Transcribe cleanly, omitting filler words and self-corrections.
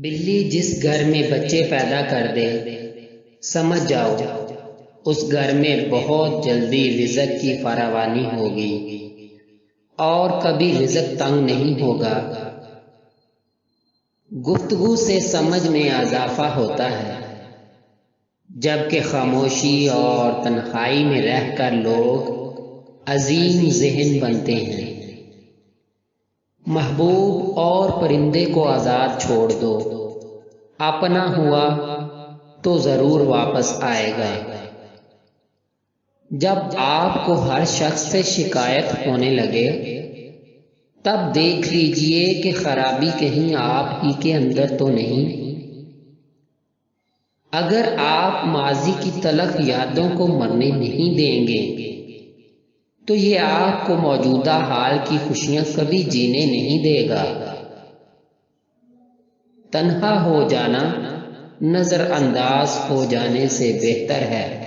بلی جس گھر میں بچے پیدا کر دے، سمجھ جاؤ اس گھر میں بہت جلدی رزق کی فراوانی ہوگی اور کبھی رزق تنگ نہیں ہوگا۔ گفتگو سے سمجھ میں اضافہ ہوتا ہے، جبکہ خاموشی اور تنہائی میں رہ کر لوگ عظیم ذہن بنتے ہیں۔ محبوب اور پرندے کو آزاد چھوڑ دو، اپنا ہوا تو ضرور واپس آئے گا۔ جب آپ کو ہر شخص سے شکایت ہونے لگے، تب دیکھ لیجئے کہ خرابی کہیں آپ ہی کے اندر تو نہیں۔ اگر آپ ماضی کی تلخ یادوں کو مرنے نہیں دیں گے تو یہ آپ کو موجودہ حال کی خوشیاں کبھی جینے نہیں دے گا۔ تنہا ہو جانا نظر انداز ہو جانے سے بہتر ہے۔